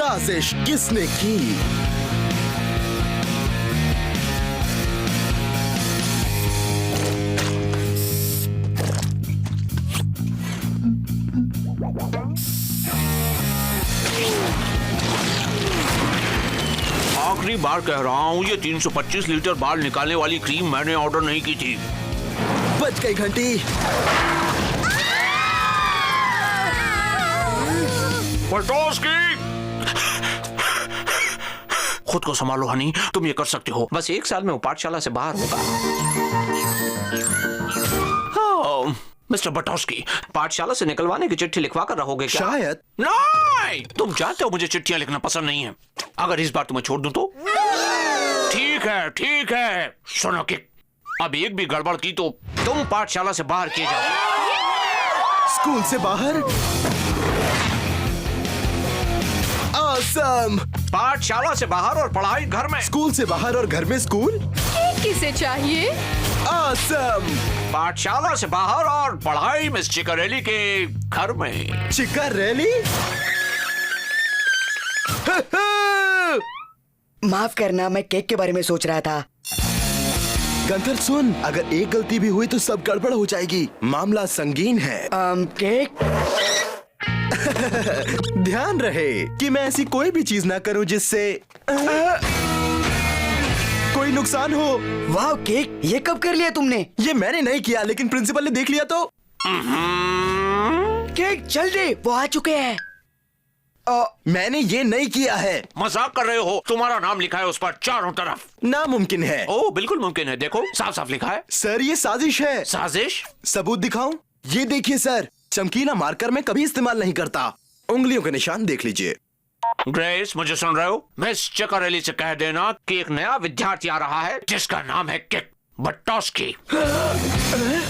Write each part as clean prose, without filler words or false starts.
साजिश किसने की? आखिरी बार कह रहा हूँ, ये 325 लीटर बाल निकालने वाली क्रीम मैंने ऑर्डर नहीं की थी। बच गई घंटी। खुद को संभालो हनी, तुम ये कर सकते हो। बस 1 साल में वो पाठशाला से बाहर होगा। मिस्टर बटोस्की, पाठशाला से निकलवाने की चिट्ठी लिखवा कर रहोगे क्या? शायद। नहीं, तुम जानते हो मुझे चिट्ठियां लिखना पसंद नहीं है। अगर इस बार तुम्हें छोड़ दूं तो? ठीक है। सुनो कि अब एक भी गड़बड़ की तो तुम पाठशाला से बाहर किए जाओ। स्कूल से बाहर? Awesome! पाठशाला से बाहर और पढ़ाई घर में। स्कूल से बाहर और घर में स्कूल? किसे चाहिए? Awesome! पाठशाला से बाहर और पढ़ाई मिस चिकरेली के घर में। चिकरेली? माफ करना, मैं केक के बारे में सोच रहा था। गंथर सुन, अगर एक गलती भी हुई तो सब गड़बड़ हो जाएगी। मामला संगीन है। केक? ध्यान रहे कि मैं ऐसी कोई भी चीज ना करूं जिससे कोई नुकसान हो। वाह केक, ये कब कर लिया तुमने? ये मैंने नहीं किया, लेकिन प्रिंसिपल ने देख लिया तो। केक चल रहे, वो आ चुके हैं। मैंने ये नहीं किया है। मजाक कर रहे हो? तुम्हारा नाम लिखा है उस पर चारों तरफ। नामुमकिन है। ओह बिल्कुल मुमकिन है, देखो साफ साफ लिखा है। सर ये साजिश है। साजिश? सबूत दिखाऊं? ये देखिए सर, चमकीला मार्कर मैं कभी इस्तेमाल नहीं करता। उंगलियों के निशान देख लीजिए। ग्रेस, मुझे सुन रहे हो? मिस चिकरेली से कह देना कि एक नया विद्यार्थी आ रहा है जिसका नाम है किक बटोस्की।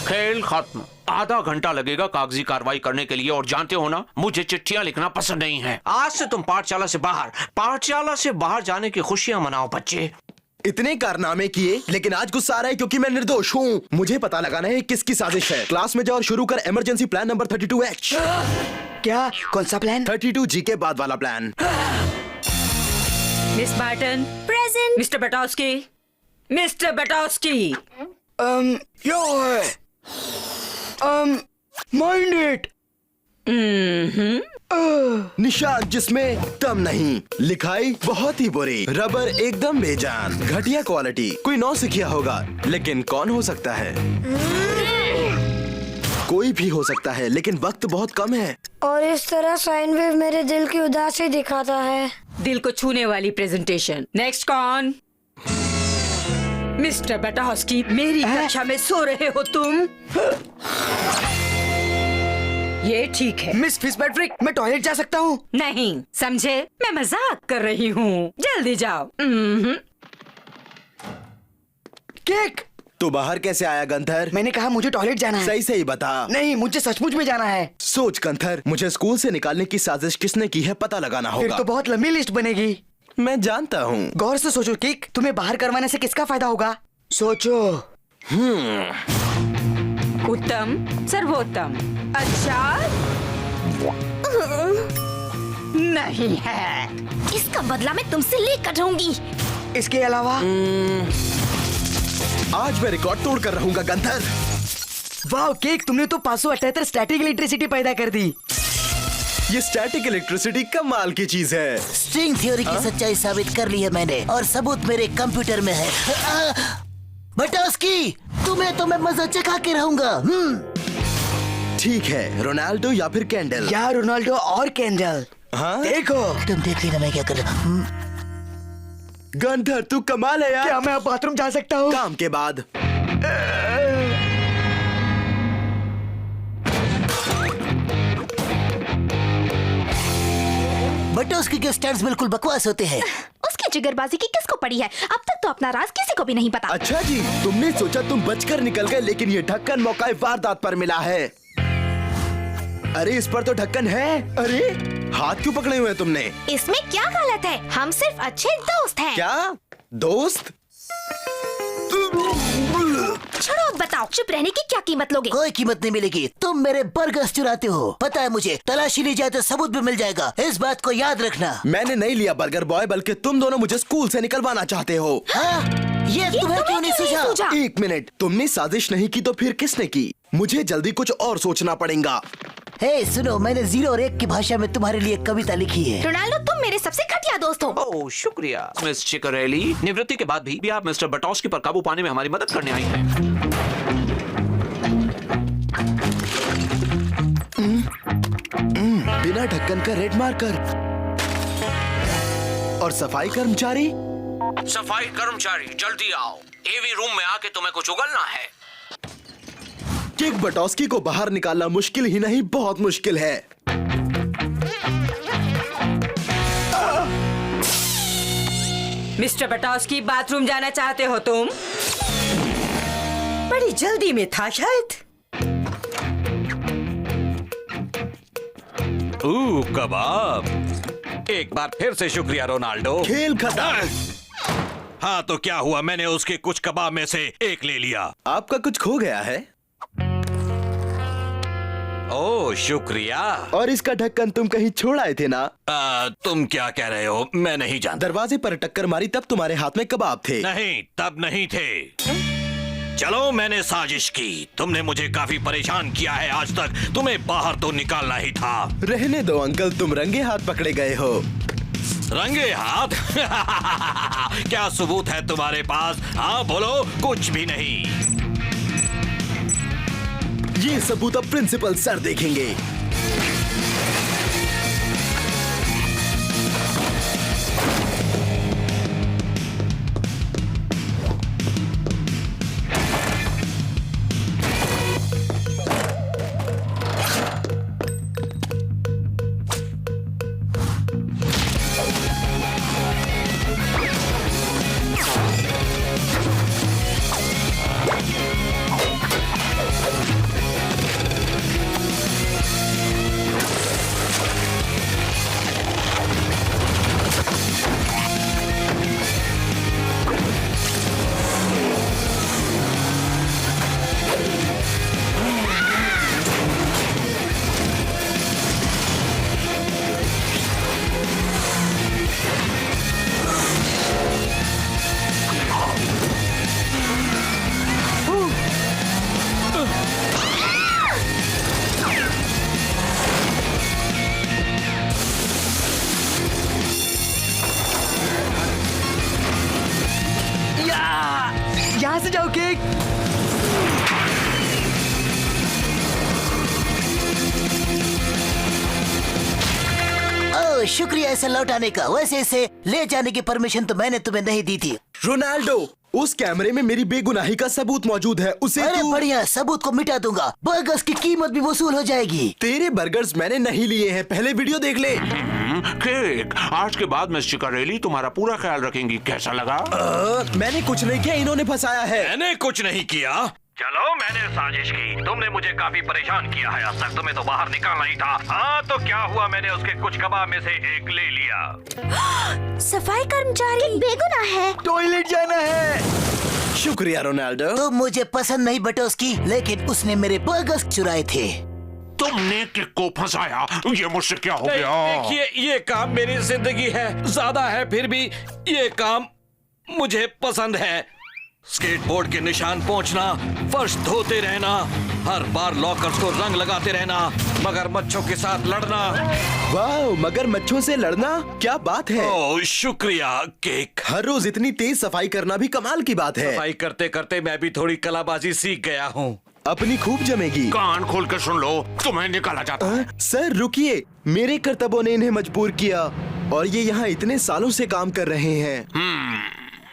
खेल खत्म। आधा घंटा लगेगा कागजी कार्रवाई करने के लिए, और जानते हो ना, मुझे चिट्ठियां लिखना पसंद नहीं है। आज से तुम पाठशाला से बाहर जाने की खुशियां मनाओ बच्चे। इतने कारनामे किए, लेकिन आज गुस्सा आ रहा है क्योंकि मैं निर्दोष हूँ। मुझे पता लगाना है किसकी साजिश है। क्लास में जाओ और शुरू कर इमरजेंसी प्लान नंबर 32H। क्या? कौन सा प्लान? 32G के बाद वाला plan. Miss Barton present. Mister Batoski mind it. निशान जिसमें दम नहीं, लिखाई बहुत ही बुरी, रबर एकदम बेजान, घटिया क्वालिटी। कोई नौसिखिया होगा, लेकिन कौन हो सकता है? कोई भी हो सकता है, लेकिन वक्त बहुत कम है। और इस तरह साइन वेव मेरे दिल की उदासी दिखाता है। दिल को छूने वाली प्रेजेंटेशन। नेक्स्ट कौन? मिस्टर बटोस्की, मेरी कक्षा में सो रहे हो तुम? ये ठीक है। मिस फिट्जपैट्रिक, मैं टॉयलेट जा सकता हूँ? नहीं, समझे? मैं मजाक कर रही हूँ। जल्दी जाओ। केक, तो बाहर कैसे आया गंथर? मैंने कहा मुझे टॉयलेट जाना है। सही सही बता। नहीं, मुझे सचमुच में जाना है। सोच गंथर, मुझे स्कूल से निकालने की साजिश किसने की है पता लगाना फिर होगा। तो बहुत लंबी लिस्ट बनेगी। मैं जानता हूँ। गौर से सोचो केक, तुम्हें बाहर करवाने से किसका फायदा होगा? सोचो। उत्तम, सर्वोत्तम। अच्छा नहीं है। इसका बदला मैं तुमसे लेकर रहूंगी। इसके अलावा आज मैं रिकॉर्ड तोड़ कर रहूंगा गंथर। वाह केक, तुमने तो 578 स्टैटिक इलेक्ट्रिसिटी पैदा कर दी। ये स्टैटिक इलेक्ट्रिसिटी कमाल की चीज है। स्ट्रिंग थ्योरी की सच्चाई साबित कर ली है मैंने, और सबूत मेरे कंप्यूटर में है। बटोस्की, तुम्हें तो मैं मजा चखा के रहूंगा। ठीक है, रोनाल्डो या फिर कैंडल? या रोनाल्डो और कैंडल। हाँ? देखो, तुम देख लेना मैं क्या कर रहा हूँ। गंथर तू कमाल है यार। क्या मैं अब बाथरूम जा सकता हूँ? काम के बाद। बटोस्की के स्टंट्स बिल्कुल बकवास होते हैं। उसकी जिगरबाजी की किसको पड़ी है? अब तक तो अपना राज किसी को भी नहीं पता। अच्छा जी, तुमने सोचा तुम बचकर निकल गए, लेकिन ये ढक्कन मौका वारदात पर मिला है। अरे इस पर तो ढक्कन है। अरे हाथ क्यों पकड़े हुए हैं तुमने? इसमें क्या गलत है? हम सिर्फ अच्छे दोस्त हैं। क्या दोस्त? छोड़ो अब बताओ, चुप रहने की क्या कीमत लोगे? कोई कीमत नहीं मिलेगी। तुम मेरे बर्गर्स चुराते हो, पता है मुझे। तलाशी ली जाए तो सबूत भी मिल जाएगा, इस बात को याद रखना। मैंने नहीं लिया बर्गर बॉय, बल्कि तुम दोनों मुझे स्कूल से निकलवाना चाहते हो। हाँ? ये तुम्हें क्यों नहीं सूझा? एक मिनट, तुमने साजिश नहीं की तो फिर किसने की? मुझे जल्दी कुछ और सोचना पड़ेगा। हे सुनो, मैंने 0 और 1 की भाषा में तुम्हारे लिए कविता लिखी है। रोनाल्डो, तुम मेरे सबसे घटिया दोस्त हो। ओह शुक्रिया मिस चिकरेली। निवृत्ति के बाद भी आप मिस्टर बटोस्की पर काबू पाने में हमारी मदद करने आई हैं। बिना ढक्कन का रेड मार्कर और सफाई कर्मचारी। सफाई कर्मचारी जल्दी आओ, एवी रूम में आके तुम्हें कुछ उगलना है। किक बटोस्की को बाहर निकालना मुश्किल ही नहीं, बहुत मुश्किल है। मिस्टर बटोस्की, बाथरूम जाना चाहते हो तुम? बड़ी जल्दी में था शायद। कबाब। एक बार फिर से शुक्रिया रोनाल्डो। खेल खत्म। हाँ तो क्या हुआ, मैंने उसके कुछ कबाब में से एक ले लिया। आपका कुछ खो गया है। ओह शुक्रिया। और इसका ढक्कन तुम कहीं छोड़ आए थे ना? तुम क्या कह रहे हो? मैं नहीं जानता। दरवाजे पर टक्कर मारी तब तुम्हारे हाथ में कबाब थे। नहीं, तब नहीं थे। चलो, मैंने साजिश की। तुमने मुझे काफी परेशान किया है आज तक। तुम्हें बाहर तो निकालना ही था। रहने दो अंकल, तुम रंगे हाथ पकड़े गए हो। रंगे हाथ? क्या सबूत है तुम्हारे पास? हाँ बोलो। कुछ भी नहीं। ये सबूत अब प्रिंसिपल सर देखेंगे। यहाँ से जाओ केक। ओह शुक्रिया इसे लौटाने का। वैसे इसे ले जाने की परमिशन तो मैंने तुम्हें नहीं दी थी। रोनाल्डो, उस कैमरे में मेरी बेगुनाही का सबूत मौजूद है, उसे अरे तू... बढ़िया, सबूत को मिटा दूंगा। बर्गर्स की कीमत भी वसूल हो जाएगी। तेरे बर्गर्स मैंने नहीं लिए हैं, पहले वीडियो देख ले। केक, आज के बाद मिस चिकरेली तुम्हारा पूरा ख्याल रखेंगी। कैसा लगा? मैंने कुछ नहीं किया, इन्होंने फंसाया है। मैंने कुछ नहीं किया। चलो, मैंने साजिश की। तुमने मुझे काफी परेशान किया है आज तक। तुम्हें तो बाहर निकालना ही था। हाँ तो क्या हुआ, मैंने उसके कुछ कबाब में से एक ले लिया। सफाई कर्मचारी बेगुनाह है। टॉयलेट जाना है। शुक्रिया रोनाल्डो। तो मुझे पसंद नहीं बटोस्की, लेकिन उसने मेरे बर्गर्स चुराए थे। तुमने किक को फंसाया। ये मुझसे क्या हो गया? देखिए, ये काम मेरी जिंदगी है, ज्यादा है, फिर भी ये काम मुझे पसंद है। स्केटबोर्ड के निशान पहुंचना, फर्श धोते रहना, हर बार लॉकर्स को रंग लगाते रहना, मगरमच्छों के साथ लड़ना। वाह, मगरमच्छों से लड़ना, क्या बात है। ओह शुक्रिया केक। हर रोज इतनी तेज सफाई करना भी कमाल की बात है। सफाई करते करते मैं भी थोड़ी कलाबाजी सीख गया हूँ। अपनी खूब जमेगी। कान खोल कर सुन लो, तुम्हें निकाला जाता है। सर रुकिए, मेरे कर्तव्यों ने इन्हें मजबूर किया और ये यहाँ इतने सालों से काम कर रहे हैं।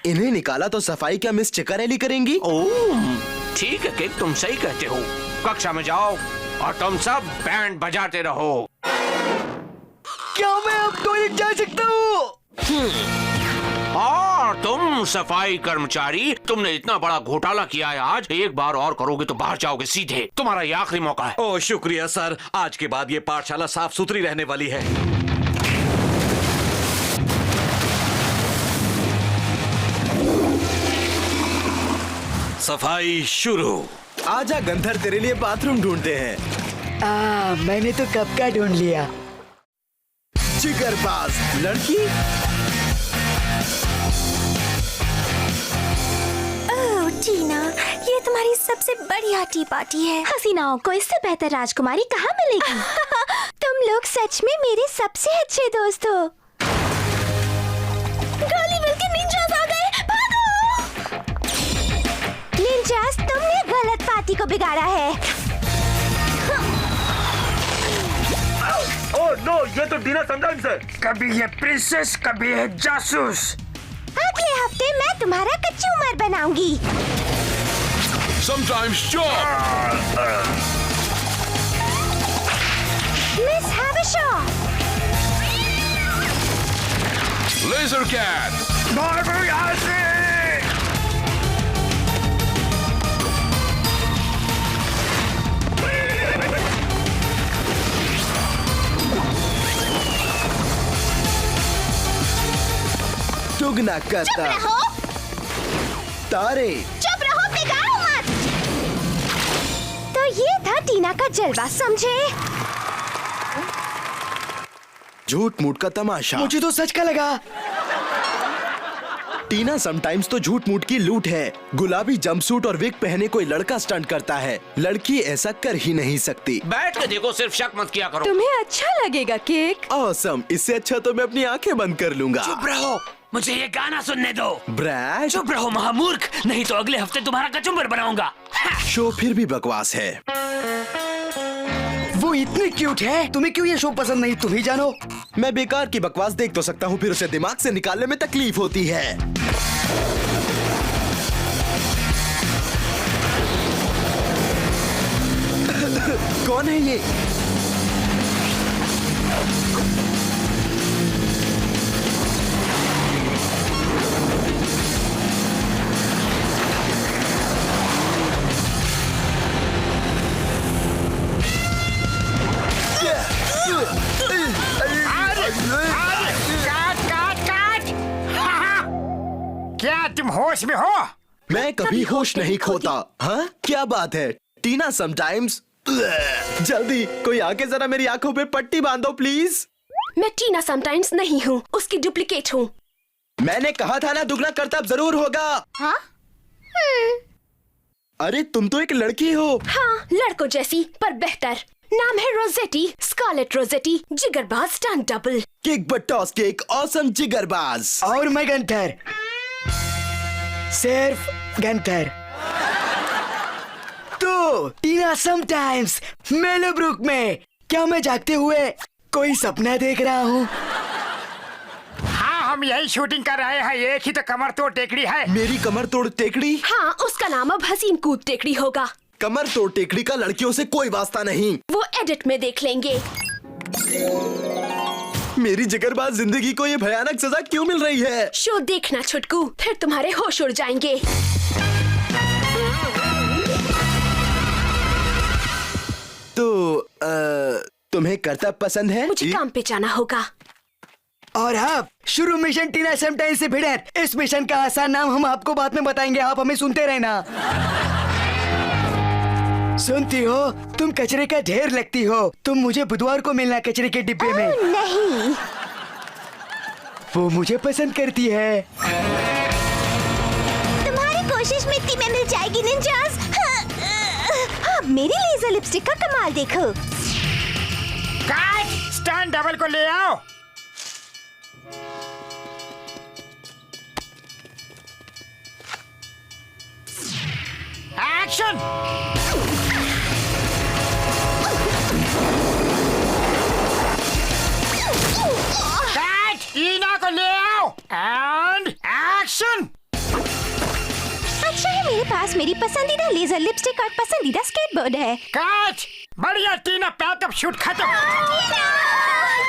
इन्हें निकाला तो सफाई क्या मिस चिकरेली करेंगी? ओह ठीक है केक, तुम सही कहते हो। कक्षा में जाओ और तुम सब बैंड बजाते रहो। क्या मैं अब टॉयलेट जा सकता हूँ? और तुम सफाई कर्मचारी, तुमने इतना बड़ा घोटाला किया है आज, एक बार और करोगे तो बाहर जाओगे सीधे। तुम्हारा ये आखिरी मौका है। ओह शुक्रिया सर, आज के बाद ये पाठशाला साफ सुथरी रहने वाली है। सफाई शुरू। आजा गंधर, तेरे लिए बाथरूम ढूंढते हैं। मैंने तो कब का ढूंढ लिया। जिगरबाज लड़की। ओह टीना, ये तुम्हारी सबसे बढ़िया टी पार्टी है। हसीनाओं को इससे बेहतर राजकुमारी कहाँ मिलेगी? तुम लोग सच में मेरे सबसे अच्छे दोस्त हो। गॉलीवुड के निंजास आ गए, भागो! निंजास, तुमने गलत पार्टी को बिगाड़ा है। ओह नो, ये तो टीना समटाइम्स है। कभी ये प्रिंसेस, कभी है जासूस। अगले हफ्ते मैं तुम्हारा कचूमर बनाऊंगी। Sometimes job. Miss Havisham, Laser cat. भागो यहाँ से! दुगना करता। रहो, तारे। चुप रहो, बिगाड़ो मत। तो ये था टीना का जलवा, समझे? झूठ मूठ का तमाशा। मुझे तो सच का लगा। टीना समटाइम्स तो झूठ मूठ की लूट है। गुलाबी जंपसूट और विग पहने कोई लड़का स्टंट करता है, लड़की ऐसा कर ही नहीं सकती। बैठ के देखो, सिर्फ शक मत किया करो। तुम्हें अच्छा लगेगा केक। ऑसम, इससे अच्छा तो मैं अपनी आंखें बंद कर लूंगा। चुप रहो, मुझे ये गाना सुनने दो। ब्रैश। चुप रहो महामूर्ख, नहीं तो अगले हफ्ते तुम्हारा कचुम्बर बनाऊंगा। शो फिर भी बकवास है। वो इतनी क्यूट है, तुम्हें क्यों ये शो पसंद नहीं, तुम ही जानो। मैं बेकार की बकवास देख तो सकता हूँ, फिर उसे दिमाग से निकालने में तकलीफ होती है। कौन है ये? काट काट काट! क्या तुम होश में हो? मैं कभी होश नहीं खोता। हाँ, क्या बात है टीना समटाइम्स। जल्दी कोई आके जरा मेरी आंखों पे पट्टी बांधो प्लीज। मैं टीना समटाइम्स नहीं हूँ, उसकी डुप्लीकेट हूँ। मैंने कहा था ना, दुगना करतब जरूर होगा। हाँ? अरे तुम तो एक लड़की हो। हाँ, लड़कों जैसी पर बेहतर। नाम है रोजेटी, स्कारलेट रोजेटी, जिगरबाज stunt double. Kick butt toss cake, awesome जिगरबाज। और मैं गंथर, सिर्फ गंथर। तो टीना समटाइम्स मेलोब्रुक में, क्या मैं जागते हुए कोई सपना देख रहा हूँ? हाँ, हम यही शूटिंग कर रहे हैं। एक ही तो कमर तोड़ टेकड़ी है। मेरी कमर तोड़ टेकड़ी? हाँ, उसका नाम अब हसीन कूद टेकड़ी होगा। कमर तोड़ टेकड़ी का लड़कियों से कोई वास्ता नहीं। वो एडिट में देख लेंगे। मेरी जिगरबाज जिंदगी को ये भयानक सजा क्यों मिल रही है? शो देखना छुटकू, फिर तुम्हारे होश उड़ जाएंगे। तो तुम्हें करतब पसंद है? मुझे काम पे जाना होगा। और अब शुरू मिशन टीना समटाइम्स से भिड़ंत। इस मिशन का आसान नाम हम आपको बाद में बताएंगे, आप हमें सुनते रहना। सुनती हो, तुम कचरे का ढेर लगती हो। तुम मुझे बुधवार को मिलना कचरे के डिब्बे में। नहीं, वो मुझे पसंद करती है। तुम्हारी कोशिश मिट्टी में मिल जाएगी निंजास। अब मेरी लेजर लिपस्टिक का कमाल देखो। काट! स्टंट डबल को ले आओ। एक्शन! काट! ईना को ले आओ। And action! अच्छा है मेरे पास मेरी पसंदीदा लेजर लिपस्टिक और पसंदीदा स्केटबोर्ड है। काट! बढ़िया टीना, पैकअप शूट खत्म।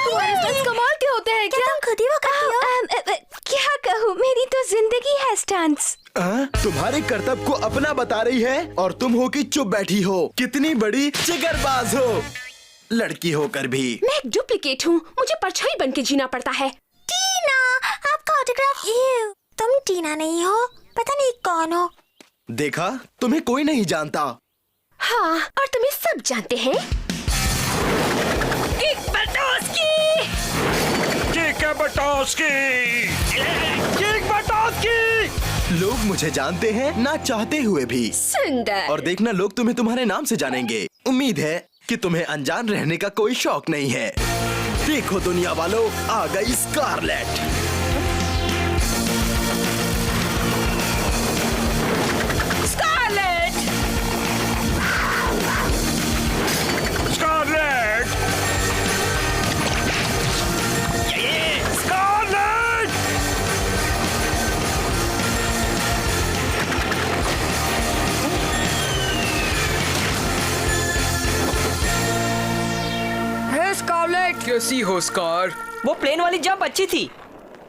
तुम्हारे स्टंट्स कमाल के होते हैं। क्या तुम खुद ही वो करती हो? क्या कहूँ, मेरी तो जिंदगी है स्टंट्स। तुम्हारे करतब को अपना बता रही है और तुम हो कि चुप बैठी हो। कितनी बड़ी जिगरबाज हो, लड़की होकर भी। मैं एक डुप्लीकेट हूँ, मुझे परछाई बन के जीना पड़ता है। टीना, आपका ऑटोग्राफ। तुम टीना नहीं हो, पता नहीं कौन हो। देखा, तुम्हें कोई नहीं जानता। हाँ, और तुम्हें सब जानते हैं। लोग मुझे जानते हैं ना चाहते हुए भी। सुंदर। और देखना, लोग तुम्हें तुम्हारे नाम से जानेंगे। उम्मीद है कि तुम्हें अनजान रहने का कोई शौक नहीं है। देखो दुनिया वालों, आ गई स्कारलेट। स्कारलेट। स्कारलेट। स्कारलेट। हे स्कारलेट, कैसी हो स्कार? वो प्लेन वाली जंप अच्छी थी।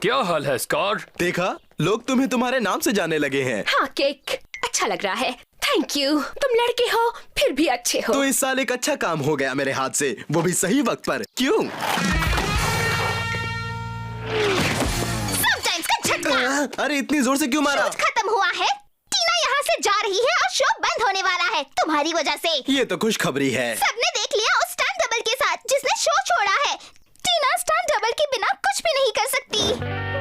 क्या हाल है स्कार? देखा, लोग तुम्हें तुम्हारे नाम से जाने लगे हैं। हाँ केक, अच्छा लग रहा है। Thank you. तुम लड़के हो फिर भी अच्छे हो। तो इस साल एक अच्छा काम हो गया मेरे हाथ से, वो भी सही वक्त पर। क्यों? समटाइम्स का झटका। अरे इतनी जोर से क्यों मारा? शूट खत्म हुआ है। टीना यहाँ से जा रही है और शो बंद होने वाला है तुम्हारी वजह से। ये तो खुशखबरी है। सबने देख लिया उस स्टंट डबल के साथ जिसने शो छोड़ा है। टीना स्टंट डबल के बिना कुछ भी नहीं कर सकती।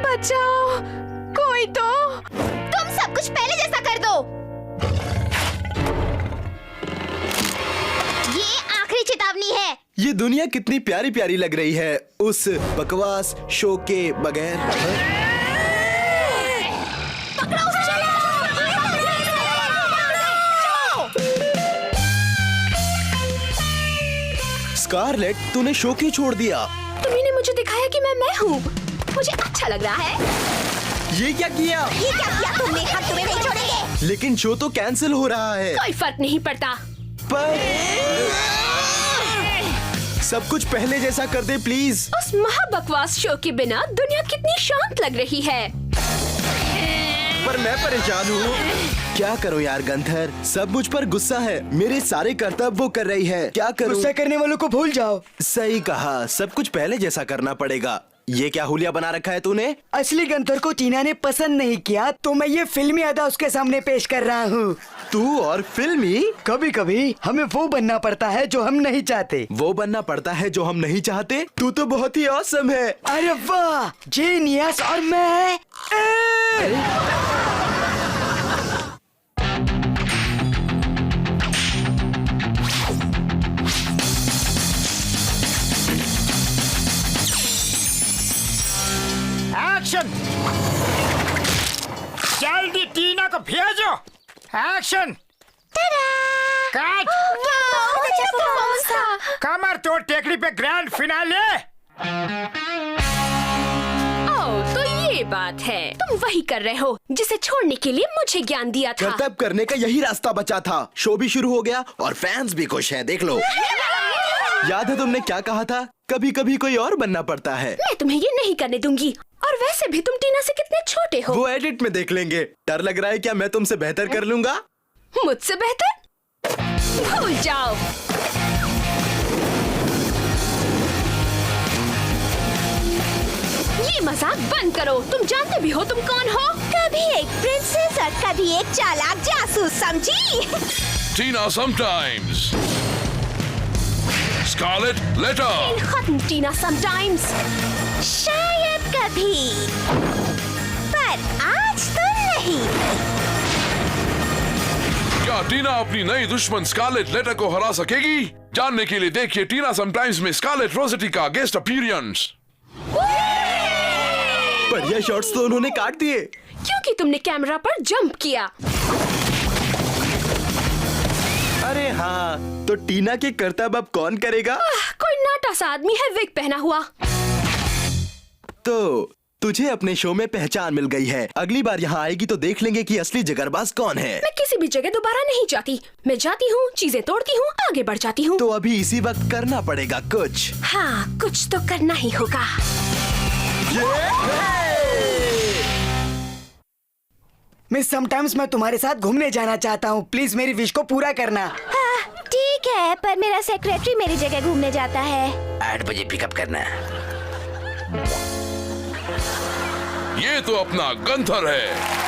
बचाओ, कोई तो। तुम सब कुछ पहले जैसा कर दो। ये आखिरी चेतावनी है। ये दुनिया कितनी प्यारी प्यारी लग रही है उस बकवास शो के बगैर। पकड़ो उसे। स्कारलेट, तूने शो क्यों छोड़ दिया? तुम्ही ने मुझे दिखाया कि मैं हूँ। मुझे अच्छा लग रहा है। ये क्या किया? ये क्या किया तुमने? हम तुम्हें नहीं छोड़ेंगे। लेकिन शो तो कैंसिल हो रहा है। कोई फर्क नहीं पड़ता। पर सब कुछ पहले जैसा कर दे प्लीज। उस महाबकवास शो के बिना दुनिया कितनी शांत लग रही है। पर मैं परेशान हूँ। क्या करूँ यार गंथर, सब मुझ पर गुस्सा है। मेरे सारे कर्तव्य वो कर रही है। क्या करूँ? गुस्सा करने वालों को भूल जाओ। सही कहा, सब कुछ पहले जैसा करना पड़ेगा। ये क्या हुलिया बना रखा है तूने? असली गंथर को टीना ने पसंद नहीं किया तो मैं ये फिल्मी अदा उसके सामने पेश कर रहा हूँ। तू और फिल्मी? कभी कभी हमें वो बनना पड़ता है जो हम नहीं चाहते। वो बनना पड़ता है जो हम नहीं चाहते? तू तो बहुत ही ऑसम है। अरे वाह, जीनियस। और मैं एक्शन। जल्दी टीना को भेजो। एक्शन। कट। कमर तोड़ टेकड़ी पे ग्रैंड फिनाले। ओह, तो ये बात है। तुम वही कर रहे हो जिसे छोड़ने के लिए मुझे ज्ञान दिया था। कर्तव्य करने का यही रास्ता बचा था। शो भी शुरू हो गया और फैंस भी खुश हैं। देख लो। याद है तुमने क्या कहा था? कभी कभी कोई और बनना पड़ता है। मैं तुम्हें ये नहीं करने दूंगी। और वैसे भी तुम टीना से कितने छोटे हो। वो एडिट में देख लेंगे। डर लग रहा है क्या मैं तुमसे बेहतर कर लूंगा? मुझसे बेहतर? भूल जाओ। ये मजाक बंद करो। तुम जानते भी हो तुम कौन हो। कभी एक प्रिंसेस और कभी एक चालाक जासूस, समझी? Tina sometimes. Scarlet letter. खत्म टीना समटाइम्स। शायद कभी, पर आज तो नहीं। क्या टीना अपनी नई दुश्मन स्कारलेट लेटर को हरा सकेगी? जानने के लिए देखिए टीना समटाइम्स में स्कारलेट रोसेटी का गेस्ट अपीयरेंस। बढ़िया शॉट्स तो उन्होंने काट दिए। क्योंकि तुमने कैमरा पर जंप किया। अरे हाँ, तो टीना के कर्तव्य अब कौन करेगा? कोई नाटा सा आदमी है विग पहना हुआ। तो तुझे अपने शो में पहचान मिल गई है। अगली बार यहाँ आएगी तो देख लेंगे कि असली जिगरबाज कौन है। मैं किसी भी जगह दोबारा नहीं जाती। मैं जाती हूँ, चीजें तोड़ती हूँ, आगे बढ़ जाती हूँ। तो अभी इसी वक्त करना पड़ेगा कुछ। हाँ, कुछ तो करना ही होगा। मिस समटाइम्स, मैं तुम्हारे साथ घूमने जाना चाहता हूँ। प्लीज मेरी विश को पूरा करना। ठीक है, पर मेरा सेक्रेटरी मेरी जगह घूमने जाता है। 8 बजे पिकअप करना। ये तो अपना गंथर है।